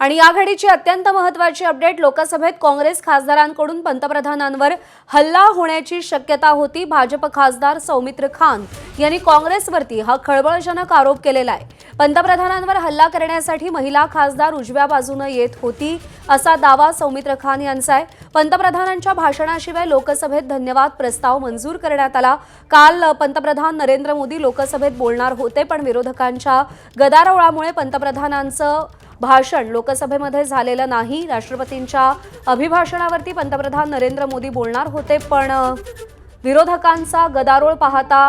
आणि या घडीची अत्यंत महत्त्वाची अपडेट, लोकसभेत काँग्रेस खासदारांकडून पंतप्रधानांवर हल्ला होण्याची शक्यता होती। भाजप खासदार सौमित्र खान यांनी काँग्रेसवरती हा खळबळजनक आरोप केलेला आहे। पंतप्रधानांवर हल्ला करण्यासाठी महिला खासदार उजव्या बाजूने येत होती असा दावा सौमित्र खान यांचा आहे। पंतप्रधानांच्या भाषणाशिवाय लोकसभेत धन्यवाद प्रस्ताव मंजूर करण्यात आला। काल पंतप्रधान नरेंद्र मोदी लोकसभेत बोलणार होते, पण विरोधकांच्या गदारोळामुळे पंतप्रधानांचं भाषण लोकसभेमध्ये झालेलं नाही। राष्ट्रपतींच्या अभिभाषणावरती पंतप्रधान नरेंद्र मोदी बोलणार होते, पण विरोधकांचा गदारोळ पाहता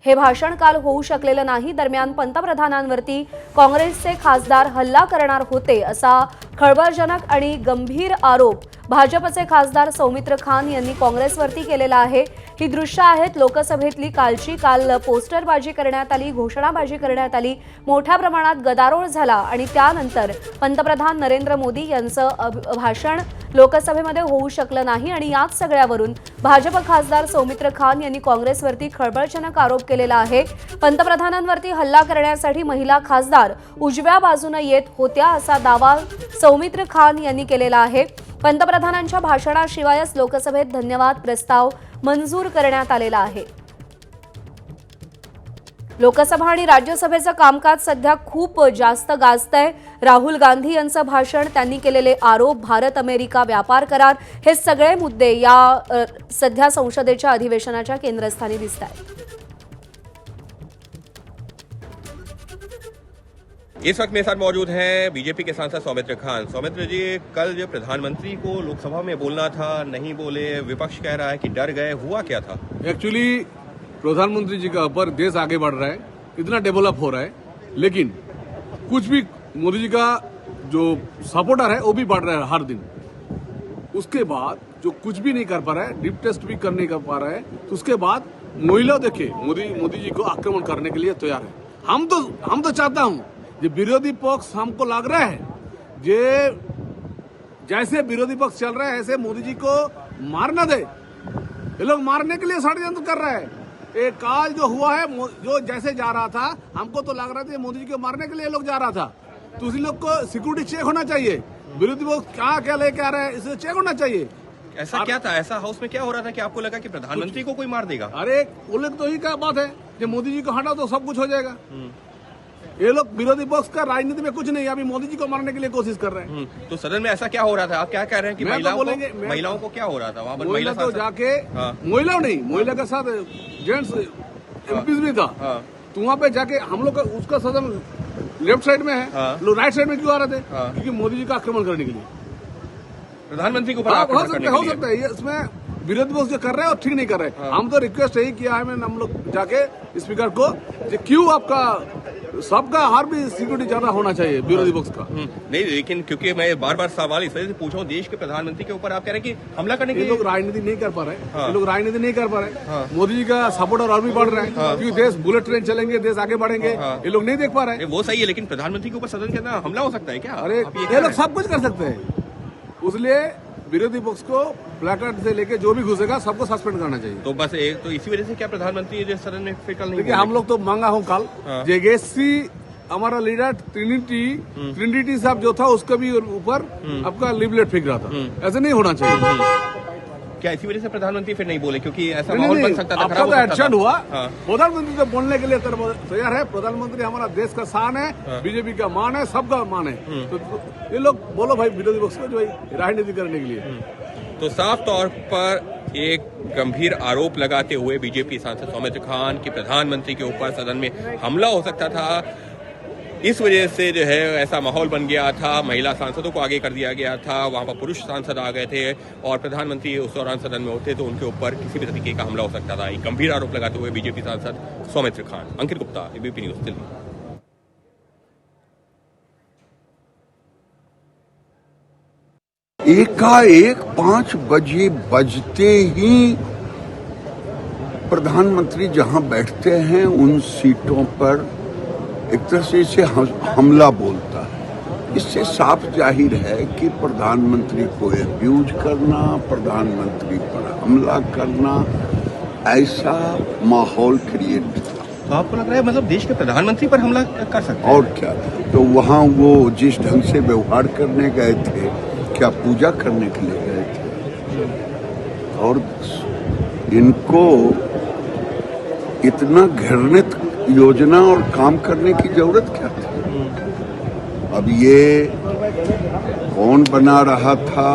हे भाषण काल होऊ शकलेलं नाही। दरम्यान पंतप्रधानांवरती काँग्रेसचे खासदार हल्ला करणार होते असा खळबळजनक आणि गंभीर आरोप भाजपचे खासदार सौमित्र खान यांनी काँग्रेसवरती केलेला आहे। ही दृश्य आहेत लोकसभेतली कालची। काल पोस्टरबाजी करण्यात आली, घोषणाबाजी करण्यात आली, मोठ्या प्रमाणात गदारोळ झाला आणि त्यानंतर पंतप्रधान नरेंद्र मोदी यांचं भाषण लोकसभेमध्ये होऊ शकलं नाही आणि याच सगळ्यावरून भाजप खासदार सौमित्र खान यांनी काँग्रेसवरती खळबळजनक आरोप केलेला आहे। पंतप्रधानांवरती हल्ला करण्यासाठी महिला खासदार उजव्या बाजूने येत होत्या असा दावा सौमित्र खान यांनी केलेला आहे। पंतप्रधानांच्या भाषणाशिवायच लोकसभेत धन्यवाद प्रस्ताव मंजूर करण्यात आलेला आहे। लोकसभा आणि राज्यसभेचं कामकाज सध्या खूप जास्त गाजतंय। राहुल गांधी यांचं भाषण, त्यांनी केलेले आरोप, भारत अमेरिका व्यापार करार, हे सगळे मुद्दे या सध्या संसदेच्या अधिवेशनाच्या केंद्रस्थानी दिसत आहेत। इस वक्त मेरे साथ मौजूद हैं बीजेपी के सांसद सौमित्र खान। सौमित्र जी, कल जो प्रधानमंत्री को लोकसभा में बोलना था, नहीं बोले, विपक्ष कह रहा है कि डर गए, हुआ क्या था? एक्चुअली प्रधानमंत्री जी का ऊपर देश आगे बढ़ रहा है, इतना डेवलप हो रहा है, लेकिन कुछ भी मोदी जी का जो सपोर्टर है वो भी बढ़ रहा है हर दिन। उसके बाद जो कुछ भी नहीं कर पा रहा है, डीप टेस्ट भी नहीं कर पा रहा है, तो उसके बाद महिला देखिए मोदी जी को आक्रमण करने के लिए तैयार है। हम तो चाहता हूं ये विरोधी पक्ष, हमको लग रहा है ये जैसे विरोधी पक्ष चल रहा है ऐसे मोदी जी को मारना दे। ये लोग मारने के लिए षड्यंत्र कर रहे हैं। ये काल जो हुआ है, जो जैसे जा रहा था, हमको तो लग रहा था मोदी जी को मारने के लिए लोग जा रहा था, तो उसी लोग को सिक्योरिटी चेक होना चाहिए। विरोधी पक्ष क्या लेके आ रहे हैं, इसे चेक होना चाहिए। ऐसा क्या था? ऐसा हाउस में क्या हो रहा था कि आपको लगा कि प्रधानमंत्री को कोई मार देगा? अरे वो लोग तो ही क्या बात है, जब मोदी जी को हटा तो सब कुछ हो जाएगा। ये लोग विरोधी पक्ष का राजनीति में कुछ नहीं, अभी मोदी जी को मारने के लिए कोशिश कर रहे हैं। तो सदन में ऐसा क्या हो रहा था? आप क्या कह रहे हैं कि महिलाओं को क्या हो रहा था वहाँ पर? महिला तो जाके महिला नहीं, महिला के साथ जेंट्स एमपीज भी था, तो वहाँ पे जाके हम लोग उसका सदन लेफ्ट साइड में है, लोग राइट साइड में क्यों आ रहे थे? क्योंकि मोदी जी का आक्रमण करने के लिए, प्रधानमंत्री को हो सकता है। इसमें विरोधी पक्ष जो कर रहे हैं और ठीक नहीं कर रहे। हम तो रिक्वेस्ट यही किया है, हम लोग जाके स्पीकर को, क्यों आपका सबका हर भी सिक्योरिटी ज्यादा होना चाहिए विरोधी पक्ष का। नहीं, लेकिन क्योंकि मैं बार बार सवाल इस वजह से पूछा हूँ, देश के प्रधानमंत्री के ऊपर आप कह रहे हैं कि हमला करने के लिए लोग राजनीति नहीं कर पा रहे। ये लोग राजनीति नहीं कर पा रहे। मोदी जी का सपोर्टर और भी बढ़ रहे हैं, क्योंकि देश बुलेट ट्रेन चलेंगे, देश आगे बढ़ेंगे, ये लोग नहीं देख पा रहे। वो सही है, लेकिन प्रधानमंत्री के ऊपर सदन के अंदर हमला हो सकता है क्या? अरे ये लोग सब कुछ कर सकते हैं, इसलिए विरोधी पक्ष को प्लेकार्ड से लेके जो भी घुसेगा सबको सस्पेंड करना चाहिए। तो बस तो इसी वजह से क्या प्रधानमंत्री जो सदन में फिर कल नहीं? देखिए हम लोग तो मांगा हूँ कल, जेगेसी हमारा लीडर ट्रिनिटी साहब जो था उसका भी ऊपर आपका लीवलेट फेंक रहा था। ऐसे नहीं होना चाहिए। क्या इसी वजह से प्रधानमंत्री फिर नहीं बोले क्योंकि ऐसा माहौल बन सकता था, आपका तो एक्शन हुआ। प्रधानमंत्री तो बोलने के लिए तैयार है। प्रधानमंत्री हमारा देश का शान है, बीजेपी का मान है, सबका मान है। तो ये लोग बोलो भाई विरोधी पक्ष को जो भाई राजनीति करने के लिए। तो साफ तौर पर एक गंभीर आरोप लगाते हुए बीजेपी सांसद सौमित्र खान कि प्रधानमंत्री के ऊपर सदन में हमला हो सकता था, इस वजह से जो है ऐसा माहौल बन गया था। महिला सांसदों को आगे कर दिया गया था, वहां पर पुरुष सांसद आ गए थे और प्रधानमंत्री उस दौरान सदन में होते तो उनके ऊपर किसी भी तरीके का हमला हो सकता था। एक गंभीर आरोप लगाते हुए बीजेपी सांसद सौमित्र खान। अंकित गुप्ता, एबीपी न्यूज, दिल्ली। एकाएक 5 बजे बजते ही प्रधानमंत्री जहां बैठते हैं उन सीटों पर एक तरह से इसे हमला बोलता है। इससे साफ जाहिर है कि प्रधानमंत्री को अब्यूज करना, प्रधानमंत्री पर हमला करना, ऐसा माहौल क्रिएट था। तो आपको लग रहा है मतलब देश के प्रधानमंत्री पर हमला कर सकते हैं? और क्या। तो वहाँ वो जिस ढंग से व्यवहार करने गए थे, क्या पूजा करने के लिए गए थे? और इनको इतना घृणित योजना और काम करने की जरूरत क्या थी? अब ये कौन बना रहा था,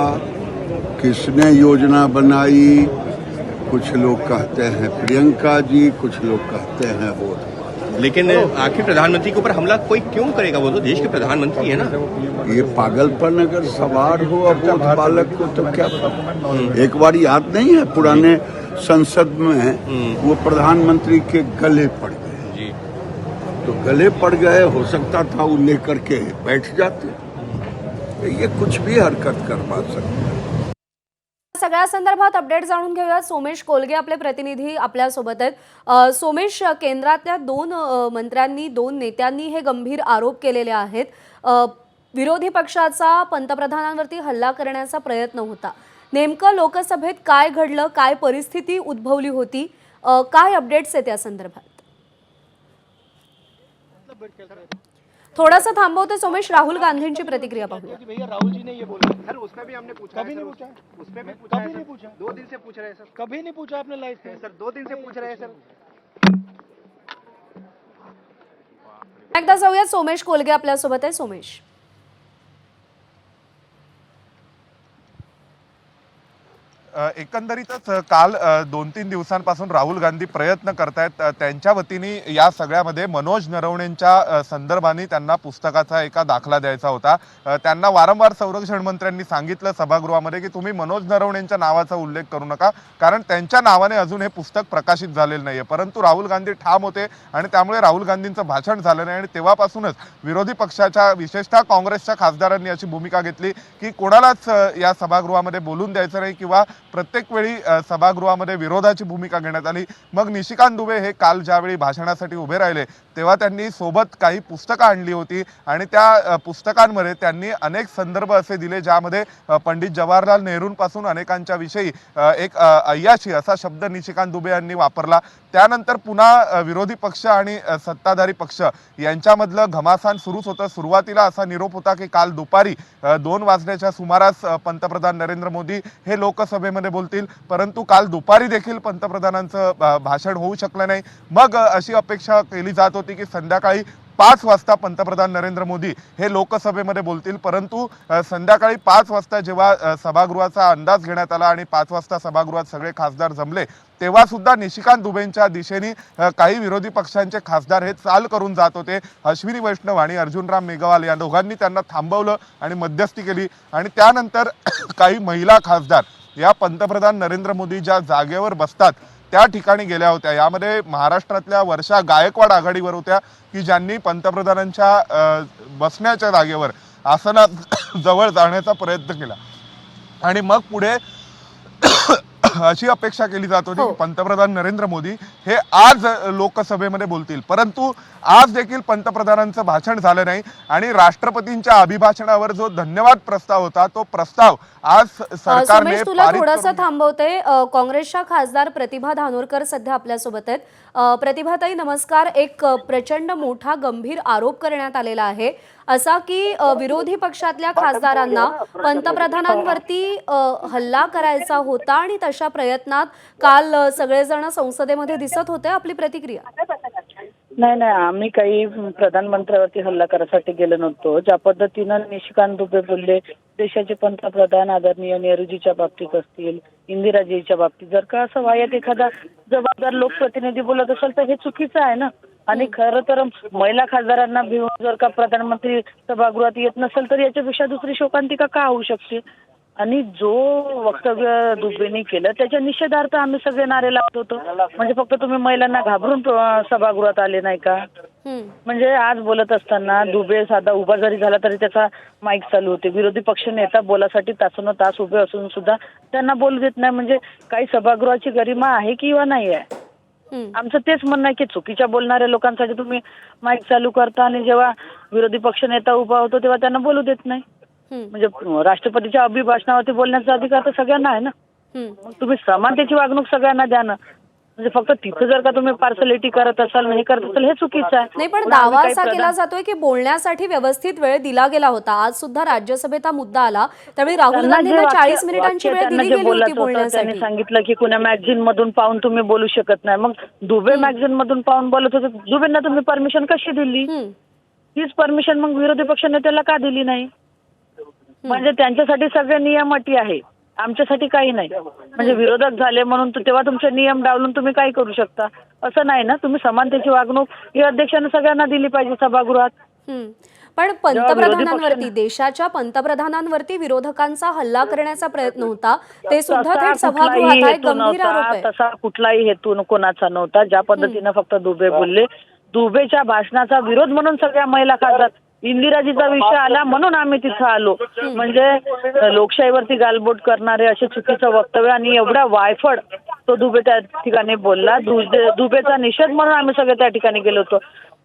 किसने योजना बनाई? कुछ लोग कहते हैं प्रियंका जी, कुछ लोग कहते हैं वो। लेकिन आखिर प्रधानमंत्री के ऊपर हमला कोई क्यों करेगा? वो तो देश के प्रधानमंत्री है ना। ये पागलपन अगर सवार हो अबोध बालक को तो क्या पता। एक बार याद नहीं है पुराने संसद में वो प्रधानमंत्री के गले पड़ गए जी। तो गले पड़ गए, हो सकता था वो लेकर के बैठ जाते। ये कुछ भी हरकत करवा सकते। सगळ्या संदर्भात अपडेट जाणून घेऊया। सोमेश कोलगे आपले प्रतिनिधी आपल्या सोबत आहेत। सोमेश, केंद्रातल्या दोन मंत्र्यांनी, दोन नेत्यांनी हे गंभीर आरोप केलेले आहेत। विरोधी पक्षाचा पंतप्रधानांवरती हल्ला करण्याचा प्रयत्न होता। नेमकं लोकसभेत काय घडलं, काय परिस्थिती उद्भवली होती, काय अपडेट्स आहेत या संदर्भात? थोड़ा सा थांबवते सोमेश, राहुल गांधींची प्रतिक्रिया पाहूया। भैया राहुल जी ने ये बोला सर, उसमें भी हमने पूछा, कभी नहीं पूछा, उसमें भी पूछा, कभी नहीं पूछा, 2 दिन से पूछ रहे हैं सर, कभी नहीं पूछा आपने लाइव पे सर, 2 दिन से पूछ रहे हैं सर। एकदा जाऊया, सोमेश कोलगे आपल्या सोबत आहे। सोमेश, एकंदरीतच काल 2-3 दिवसांपासून राहुल गांधी प्रयत्न करतायत त्यांच्या वतीने या सगळ्यामध्ये मनोज नरवणेंच्या संदर्भाने त्यांना पुस्तकाचा एका दाखला द्यायचा होता। त्यांना वारंवार संरक्षण मंत्र्यांनी सांगितलं सभागृहामध्ये की तुम्ही मनोज नरवणेंच्या नावाचा उल्लेख करू नका, कारण त्यांच्या नावाने अजून हे पुस्तक प्रकाशित झालेलं नाहीये। परंतु राहुल गांधी ठाम होते आणि त्यामुळे राहुल गांधींचं भाषण झालं नाही आणि तेव्हापासूनच विरोधी पक्षाच्या, विशेषतः काँग्रेसच्या खासदारांनी अशी भूमिका घेतली की कोणालाच या सभागृहामध्ये बोलून द्यायचं नाही किंवा प्रत्येक वेळी सभागृहामध्ये विरोधाची भूमिका घेण्यात आली। मग निशिकांत दुबे हे काल ज्यावेळी भाषणासाठी उभे राहिले तेव्हा त्यांनी सोबत काही पुस्तकं आणली होती आणि त्या पुस्तकांमध्ये त्यांनी अनेक संदर्भ असे दिले ज्यामध्ये पंडित जवाहरलाल नेहरूंपासून अनेकांच्या विषयी एक अय्याशी असा शब्द निशिकांत दुबे यांनी वापरला। त्यानंतर पुन्हा विरोधी पक्ष आणि सत्ताधारी पक्ष यांच्यामधलं घमासान सुरूच होतं। सुरुवातीला असा निरोप होता की काल दुपारी 2 वाजण्याच्या सुमारास पंतप्रधान नरेंद्र मोदी हे लोकसभेमध्ये बोलतील, परंतु काल दुपारी देखील पंतप्रधानांचं भाषण होऊ शकलं नाही। मग अशी अपेक्षा केली जात होती की संध्याकाळी 5 वाजता पंतप्रधान नरेंद्र मोदी हे लोकसभेमध्ये बोलतील, परंतु संध्याकाळी 5 वाजता जेव्हा सभागृहाचा अंदाज घेण्यात आला आणि 5 वाजता सभागृहात सगळे खासदार जमले तेव्हा सुद्धा निशिकांत दुबेंच्या दिशेने काही विरोधी पक्षांचे खासदार हे चाल करून जात होते। अश्विनी वैष्णव आणि अर्जुनराम मेघवाल या दोघांनी त्यांना थांबवलं आणि मध्यस्थी केली आणि त्यानंतर काही महिला खासदार या पंतप्रधान नरेंद्र मोदी ज्या जागेवर बसतात त्या ठिकाणी गेल्या होत्या। यामध्ये महाराष्ट्रातल्या वर्षा गायकवाड आघाडीवर होत्या की ज्यांनी पंतप्रधानांच्या बसण्याच्या जागेवर आसनात जवळ जाण्याचा प्रयत्न केला आणि मग पुढे अशी अपेक्षा केली जात होती की पंतप्रधान नरेंद्र मोदी हे आज लोकसभेमध्ये बोलतील, परंतु आज देखील पंतप्रधानांचं भाषण झालं नाही आणि राष्ट्रपतींच्या अभिभाषणावर जो धन्यवाद प्रस्ताव होता तो प्रस्ताव आज सरकारने सोमेश, तुला थोडंसं थांबवते। काँग्रेसच्या खासदार प्रतिभा धानोरकर सध्या आपल्या सोबत आहेत। प्रतिभाताई नमस्कार। एक प्रचंड मोठा गंभीर आरोप करण्यात आलेला आहे असा की विरोधी पक्षातल्या खासदारांना पंतप्रधानांवरती हल्ला करायचा होता आणि तशा प्रयत्नात काल सगळेजण संसदेमध्ये दिसत होते। आपली प्रतिक्रिया? नाही, आम्ही काही प्रधानमंत्र्यावरती हल्ला करायसाठी गेलो नव्हतो। ज्या पद्धतीनं निशिकांत दुबे बोलले, देशाचे पंतप्रधान आदरणीय नेहरूजीच्या बाबतीत असतील, इंदिराजीच्या बाबतीत, जर का असं वायात एखादा जबाबदार लोकप्रतिनिधी बोलत असेल तर हे चुकीचं आहे ना। आणि खरं तर महिला खासदारांना भिवून जर का प्रधानमंत्री सभागृहात येत नसेल तर याच्यापेक्षा दुसरी शोकांतिका का होऊ शकते? आणि जो वक्तव्य दुबेंनी केलं त्याच्या निषेधार्थ आम्ही सगळे नारे लावत होतो। म्हणजे फक्त तुम्ही महिलांना घाबरून सभागृहात आले नाही का? म्हणजे आज बोलत असताना दुबे साधा उभा जरी झाला तरी त्याचा माईक चालू होते। विरोधी पक्ष नेता बोलासाठी तासोन तास उभे असून सुद्धा त्यांना बोलू देत नाही। म्हणजे काही सभागृहाची गरिमा आहे किंवा नाही आहे? आमचं तेच म्हणणं आहे की चुकीच्या बोलणाऱ्या लोकांसाठी तुम्ही माईक चालू करता आणि जेव्हा विरोधी पक्ष नेता उभा होतो तेव्हा त्यांना बोलू देत नाही। म्हणजे राष्ट्रपतीच्या अभिभाषणावरती बोलण्याचा अधिकार तर सगळ्यांना आहे ना। मग तुम्ही समानतेची वागणूक सगळ्यांना द्या ना। म्हणजे फक्त तिथं जर का तुम्ही पार्सलिटी करत असाल हे करत असाल हे चुकीचं आहे. नाही, पण पण आम्ही दावा काही असा केला जातोय की बोलण्यासाठी व्यवस्थित वेळ दिला गेला होता. आज सुद्धा राज्यसभेत हा मुद्दा आला त्यावेळी राहुल त्यांना जे गांधींना वाक्य- 40 मिनिटांची वेळ त्यांना दिली जे गेली होती बोलायचं होतं, बोलण्यासाठी. त्यांनी सांगितलं की कुण्या मॅगझिन मधून पाहून तुम्ही बोलू शकत नाही. मग दुबे मॅगझिन मधून पाहून बोलत होते, दुबेंना तुम्ही परमिशन कशी दिली? हम्म. हीच परमिशन मग विरोधी पक्ष नेत्याला का दिली नाही? म्हणजे त्यांच्यासाठी सगळे नियम अटी आहे, आमच्यासाठी काही नाही. म्हणजे विरोधक झाले म्हणून तेव्हा तुमचे नियम डावलून तुम्ही काही करू शकता असं नाही ना. तुम्ही समानतेची वागणूक ही अध्यक्षांनी सगळ्यांना दिली पाहिजे सभागृहात. हम्म. पण पंतप्रधानांवरती, देशाच्या पंतप्रधानांवरती विरोधकांचा हल्ला करण्याचा प्रयत्न होता, ते सुद्धा तसा थेट कुठलाही सभागृहात हा एक हेतू गंभीर आरोप नव्हता, आहे. तसा कुठलाही हेतू कोणाचा नव्हता. ज्या पद्धतीनं फक्त दुबे बोलले, दुबेच्या भाषणाचा विरोध म्हणून सगळ्या महिला खासदार, इंदिराजीचा विषय आला म्हणून आम्ही तिथं आलो. म्हणजे लोकशाहीवरती गालबोट करणारे असे चुकीचं वक्तव्य आणि एवढा वायफळ तो दुबे त्या ठिकाणी बोलला. दुबेचा निषेध म्हणून आम्ही सगळे त्या ठिकाणी गेलो होतो.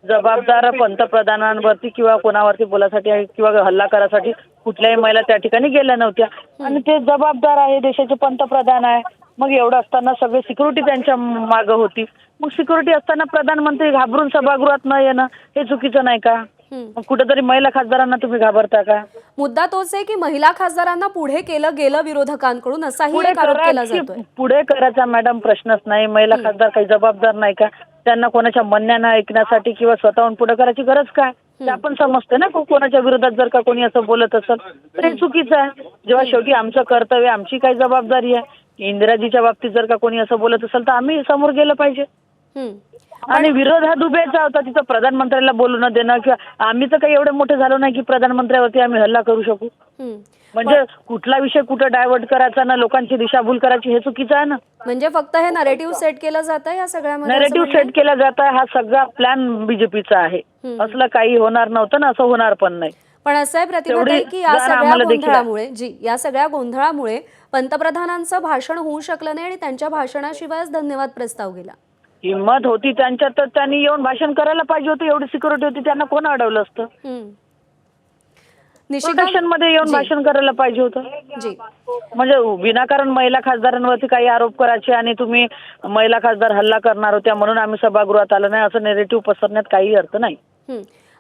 जबाबदार पंतप्रधानांवरती किंवा कोणावरती बोलासाठी किंवा हल्ला करासाठी कुठल्याही महिला त्या ठिकाणी गेल्या नव्हत्या. आणि ते जबाबदार आहे, देशाचे पंतप्रधान आहे. मग एवढं असताना सगळे सिक्युरिटी त्यांच्या मागं होती. मग सिक्युरिटी असताना प्रधानमंत्री घाबरून सभागृहात न येणं हे चुकीचं नाही का? मग कुठेतरी महिला खासदारांना तुम्ही घाबरता का? मुद्दा तोच आहे की महिला खासदारांना पुढे केलं गेलं विरोधकांकडून, असाही एक आरोप केला जातोय. पुढे करायचा मॅडम प्रश्नच नाही. महिला खासदार काही जबाबदार नाही का? त्यांना कोणाच्या म्हणण्यानं ऐकण्यासाठी किंवा स्वतःहून पुढे करायची गरज काय? ते आपण समजते ना. कोणाच्या विरोधात जर का कोणी असं बोलत असेल तर हे चुकीचं आहे. जेव्हा शेवटी आमचं कर्तव्य, आमची काही जबाबदारी आहे. इंदिराजीच्या बाबतीत जर का कोणी असं बोलत असेल तर आम्ही समोर गेलं पाहिजे. आणि विरोध हा दुबेचा होता, तिथं प्रधानमंत्र्याला बोलू न देणं किंवा आम्ही तर काही एवढे मोठे झालो नाही की प्रधानमंत्र्यावरती आम्ही हल्ला करू शकू. म्हणजे कुठला विषय कुठं डायव्हर्ट करायचा ना, लोकांची दिशाभूल करायची हे चुकीचं आहे ना. म्हणजे फक्त हे नरेटिव्ह सेट केलं जातं या सगळ्यामध्ये. नरेटिव्ह सेट केला जात आहे, हा सगळा प्लॅन बीजेपीचा आहे. असलं काही होणार नव्हतं ना, असं होणार पण नाही. पण असं आहे प्रतिभाताई की या सगळ्या गोंधळामुळे या सगळ्या गोंधळामुळे पंतप्रधानांचं भाषण होऊ शकलं नाही आणि त्यांच्या भाषणाशिवायच धन्यवाद प्रस्ताव गेला. हिंमत होती त्यांच्यात तर त्यांनी येऊन भाषण करायला पाहिजे होतं. एवढी सिक्युरिटी होती, त्यांना कोण अडवलं असतं? प्रोटेक्शन मध्ये येऊन भाषण करायला पाहिजे होतं. जी, म्हणजे विनाकारण महिला खासदारांवरती काही आरोप करायचे आणि तुम्ही महिला खासदार हल्ला करणार होत्या म्हणून आम्ही सभागृहात आलो नाही असं नेरेटिव्ह पसरण्यात काही अर्थ नाही.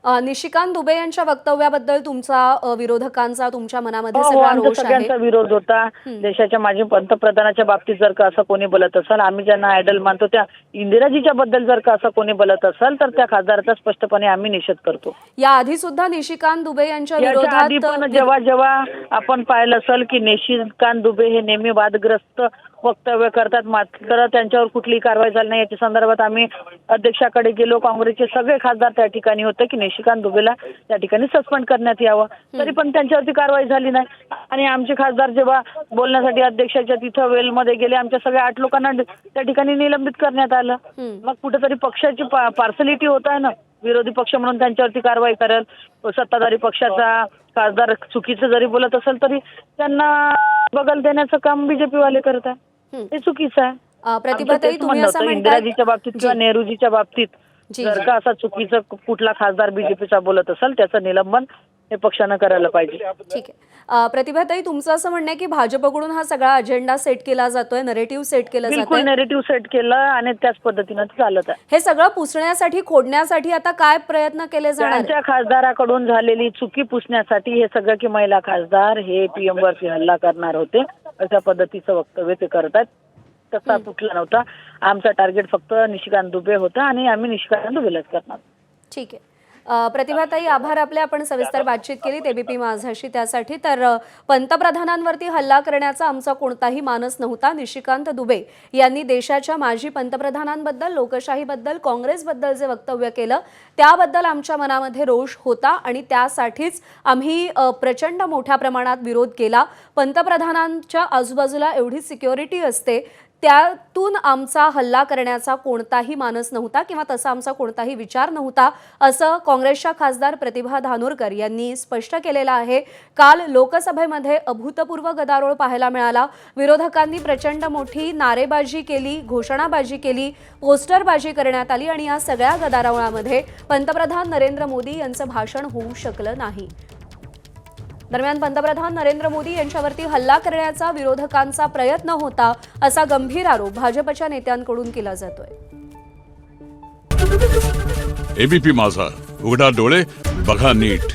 निशिकांत दुबे यांच्या वक्तव्याबद्दल तुमचा विरोधकांचा तुमच्या मनामध्ये हो, सगळा आमचा रोष आहे. सगळ्यांचा विरोध होता. देशाच्या माजी पंतप्रधानाच्या बाबतीत जर का असं कोणी बोलत असेल, आम्ही ज्यांना आयडल मानतो त्या इंदिराजीच्या बद्दल जर का असं कोणी बोलत असेल तर त्या खासदाराचा स्पष्टपणे आम्ही निषेध करतो. या आधी सुद्धा निशिकांत दुबे यांच्या याच्या आधी पण विरोधात जेव्हा आपण पाहिलं असेल की निशिकांत दुबे हे नेहमी वादग्रस्त वक्तव्य करतात, मात्र त्यांच्यावर कुठलीही कारवाई झाली नाही. याच्या संदर्भात आम्ही अध्यक्षाकडे गेलो. काँग्रेसचे सगळे खासदार त्या ठिकाणी होते की निशिकांत दुबेला त्या ठिकाणी सस्पेंड करण्यात यावं, तरी पण त्यांच्यावरती कारवाई झाली नाही. आणि आमचे खासदार जेव्हा बोलण्यासाठी अध्यक्षाच्या तिथं वेलमध्ये गेले, आमच्या सगळ्या 8 लोकांना त्या ठिकाणी निलंबित करण्यात आलं. मग कुठेतरी पक्षाची पार्सलिटी होत आहे ना. विरोधी पक्ष म्हणून त्यांच्यावरती कारवाई करेल, सत्ताधारी पक्षाचा खासदार चुकीचं जरी बोलत असेल तरी त्यांना बगल देण्याचं काम बीजेपी वाले करत आहे. हे चुकीचं आहे. प्रतिभाताई तुम्ही असं म्हणताय इंदिराजीच्या बाबतीत किंवा नेहरूजीच्या बाबतीत जर का असा चुकीचं कुठला खासदार बीजेपीचा बोलत असेल त्याचं निलंबन हे पक्षानं करायला पाहिजे. ठीक आहे. प्रतिभाताई तुमचं असं म्हणणं आहे की भाजपकडून हा सगळा अजेंडा सेट केला जातोय, नरेटिव्ह सेट केलं बिलकुल जातंय, नेरेटिव्ह सेट केलं आणि त्याच पद्धतीनं चालत आहे. हे सगळं पुसण्यासाठी, खोडण्यासाठी आता काय प्रयत्न केले जाणार? त्यांच्या खासदाराकडून झालेली चुकी पुसण्यासाठी हे सगळं की महिला खासदार हे पीएम वरती हल्ला करणार होते अशा पद्धतीचं वक्तव्य ते करतात. तसा कुठला नव्हता. आमचा टार्गेट फक्त निशिकांत दुबे होता आणि आम्ही निशिकांत दुबेलाच करणार. ठीक आहे. प्रतिभाताई आभार आपले, आपण सविस्तर बातचीत केली एबीपी माझाशी त्यासाठी. तर पंतप्रधानांवरती हल्ला करण्याचा आमचा कोणताही मानस नव्हता. निशिकांत दुबे यांनी देशाच्या माजी पंतप्रधानांबद्दल, लोकशाहीबद्दल, काँग्रेसबद्दल जे वक्तव्य केलं त्याबद्दल आमच्या मनामध्ये रोष होता आणि त्यासाठीच आम्ही प्रचंड मोठ्या प्रमाणात विरोध केला. पंतप्रधानांच्या आजूबाजूला एवढी सिक्युरिटी असते, त्यातून आमचा हल्ला करण्याचा कोणताही मानस नव्हता किंवा तसा आमचा कोणताही विचार नव्हता, असं काँग्रेसच्या खासदार प्रतिभा धानोरकर यांनी स्पष्ट केलेलं आहे. काल लोकसभेमध्ये अभूतपूर्व गदारोळ पाहायला मिळाला. विरोधकांनी प्रचंड मोठी नारेबाजी केली, घोषणाबाजी केली, पोस्टरबाजी करण्यात आली आणि या सगळ्या गदारोळामध्ये पंतप्रधान नरेंद्र मोदी यांचं भाषण होऊ शकलं नाही. दरम्यान पंतप्रधान नरेंद्र मोदी यांच्यावरती हल्ला करण्याचा विरोधकांचा प्रयत्न होता असा गंभीर आरोप भाजपच्या नेत्यांकडून केला जातोय. एबीपी माझा, उघडा डोळे बघा नीट.